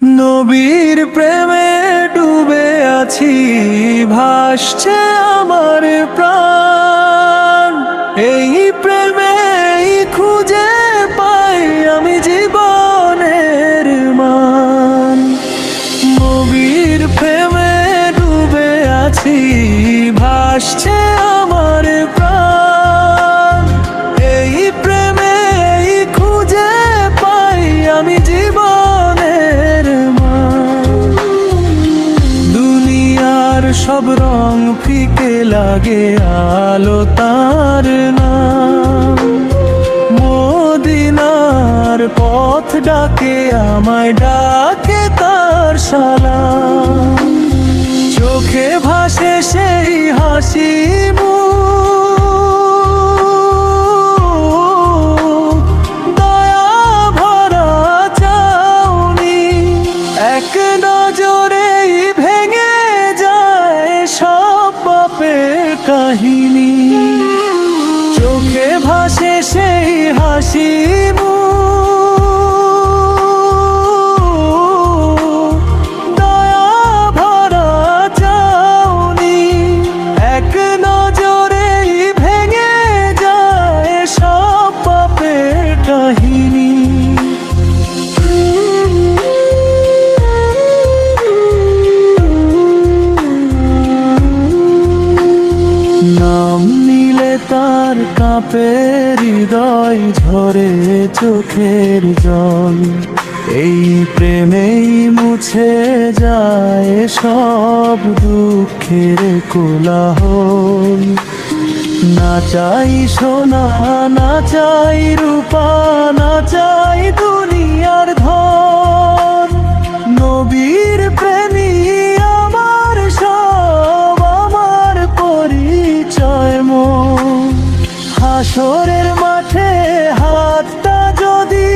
নবীর প্রেমে ডুবে আছি, ভাসছে আমার প্রাণ। এই প্রেমেই খুঁজে পাই আমি জীবনের মান। নবীর প্রেমে ডুবে আছি, ভাসছে আমার প্রাণ। এই প্রেমেই খুঁজে পাই আমি জীবনের মান। দুনিয়ার সব রং ফিকে লাগে, আলো তার নাম। মদিনার পথ ডাকে আমায়, ডাকে তার সালাম। চোখে ভাসে সেই হাসি মুখ, দয়া ভরা চাউনি। এক নজরেই ভেঙে যায় সব পাপের কাহিনী। চোখে ভাসে সেই হাসি মুখ, দয়া ভরা চাউনি। এক নজরেই ভেঙে যায় সব পাপের কাহিনী। নাম নিলে তার কাঁপে হৃদয়, ঝরে চোখের জল। এই প্রেমেই মুছে যায় সব দুঃখের কোলাহল। না চাই সোনা, না চাই রূপা, না চাই দুনিয়ার ধন। নবীর প্রেমী আমার সব, আমার পরিচয় মন। হাসরের মাঠে হাতটা যদি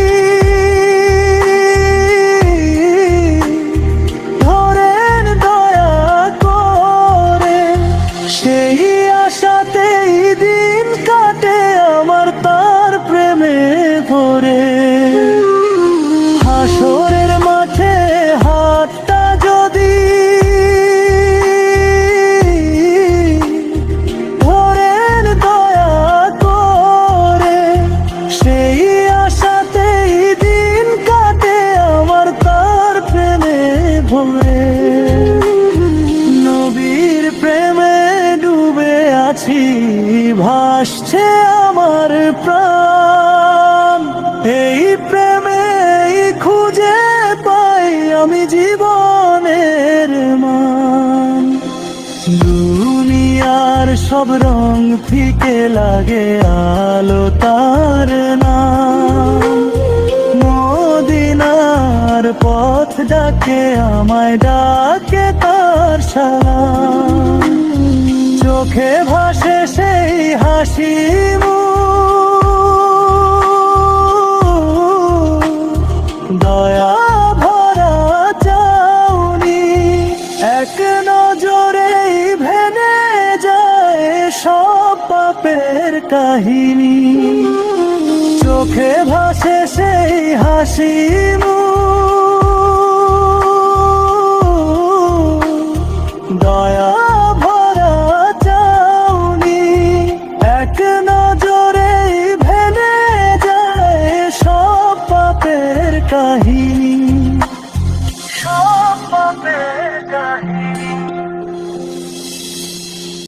ধরেন দয়া করে, সেই আশাতেই দিন কাটে আমার তার প্রেমে ভরে। হাসরের মাঠে হাতটা যদি ধরেন দয়া করে, সেই আশাতেই দিন কাটে আমার তার প্রেমে ভরে। নবীর প্রেমে ডুবে আছি, ভাসছে আমার প্রাণ। এই প্রেমেই খুঁজে পাই আমি জীবনের মান। দুনিয়ার সব রং ফিকে লাগে, আলো তার নাম। মদিনার পথ ডাকে আমায়, ডাকে তার সালাম। চোখে ভাসে সেই হাসি মুখ, দয়া ভরা চাউনি। এক নজরেই ভেঙে যায় সব পাপের কাহিনী। চোখে ভাসে সেই হাসি